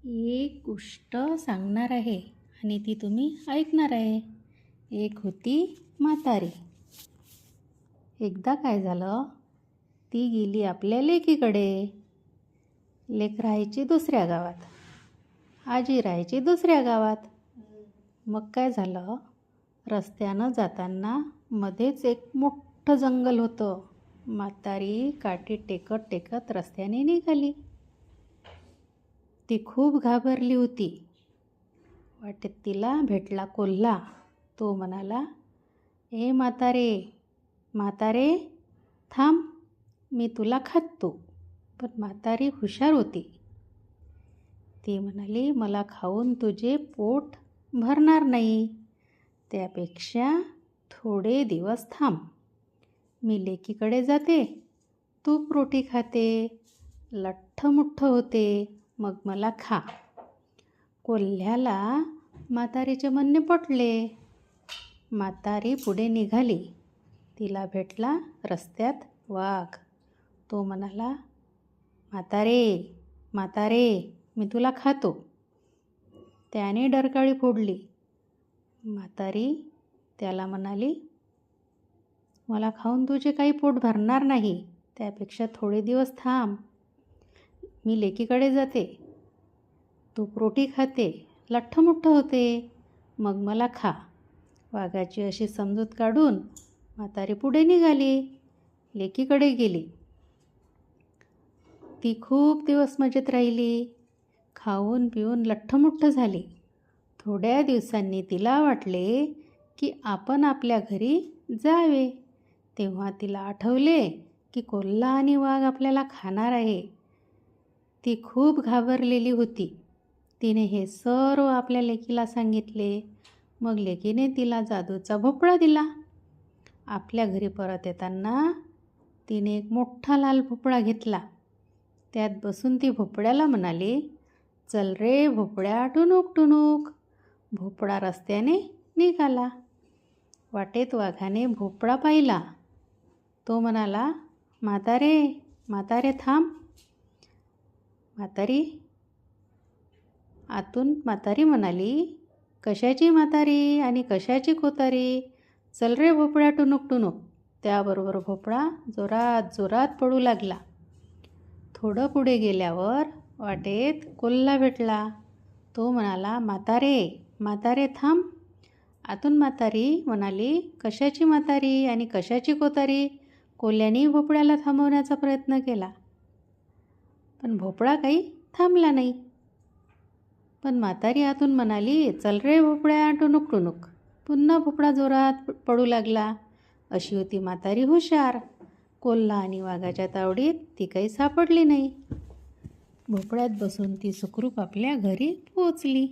एक गोष्ट सांगणार आहे आणि ती तुम्ही ऐकणार आहे. एक होती म्हातारी. एकदा काय झालं, ती गेली आपल्या लेकीकडे. लेक राहायची दुसऱ्या गावात, आजी राहायची दुसऱ्या गावात. मग काय झालं, रस्त्यानं जाताना मध्येच एक मोठं जंगल होतं. म्हातारी काठी टेकत टेकत रस्त्याने निघाली. ती खूप घाबरली होती. वाटेत तिला भेटला कोल्हा. तो म्हणाला, ए म्हातारे, म्हातारे थांब, मी तुला खातो. पण म्हातारी हुशार होती. ती म्हणाली, मला खाऊन तुझे पोट भरणार नाही, त्यापेक्षा थोडे दिवस थांब. मी लेकीकडे जाते, तूप रोटी खाते, लठ्ठमुठ्ठ होते, मग मला खा. कोल्ह्याला म्हातारीचे म्हणणे पटले. म्हातारी पुढे निघाली. तिला भेटला रस्त्यात वाघ. तो म्हणाला, म्हातारे, म्हातारे, मी तुला खातो. त्याने डरकाळी फोडली. म्हातारी त्याला म्हणाली, मला खाऊन तुझे काही पोट भरणार नाही, त्यापेक्षा थोडे दिवस थांब. मी लेकीकडे जाते, तूप रोटी खाते, लठ्ठमुठ्ठ होते, मग मला खा. वाघाची अशी समजूत काढून म्हातारी पुढे निघाली, लेकीकडे गेली. ती खूप दिवस मजेत राहिली, खाऊन पिऊन लठ्ठमुठ्ठ झाली. थोड्या दिवसांनी तिला वाटले की आपण आपल्या घरी जावे. तेव्हा तिला आठवले की कोल्हा आणि वाघ आपल्याला खाणार आहे. ती खूप घाबरलेली होती. तिने हे सर्व आपल्या लेकीला सांगितले. मग लेकीने तिला जादूचा भोपळा दिला. आपल्या घरी परत येताना तिने एक मोठा लाल भोपळा घेतला. त्यात बसून ती भोपळ्याला म्हणाली, चल रे भोपळ्या, टुणूक टुणूक. भोपळा रस्त्याने निघाला. वाटेत वाघाने भोपळा पाहिला. तो म्हणाला, म्हातारे, म्हातारे थांब. आतून म्हातारी म्हणाली, कशाची म्हातारी आणि कशाची कोतारी, चल रे भोपळ्या टुणूक टुणूक. त्याबरोबर भोपळा जोरात जोरात पडू लागला. थोडं पुढे गेल्यावर वाटेत कोल्हा भेटला. तो म्हणाला, म्हातारे, म्हातारे थांब. आतून म्हातारी म्हणाली, कशाची म्हातारी आणि कशाची कोतारी. कोल्ह्याने भोपळ्याला थांबवण्याचा प्रयत्न केला, पण भोपळा काही थांबला नाही. पण म्हातारी आतून म्हणाली, चल रे भोपळ्या टुणूक टुणूक. पुन्हा भोपळा जोरात पडू लागला. अशी होती म्हातारी हुशार. कोल्हा आणि वाघाच्या तावडीत ती काही सापडली नाही. भोपळ्यात बसून ती सुखरूप आपल्या घरी पोचली.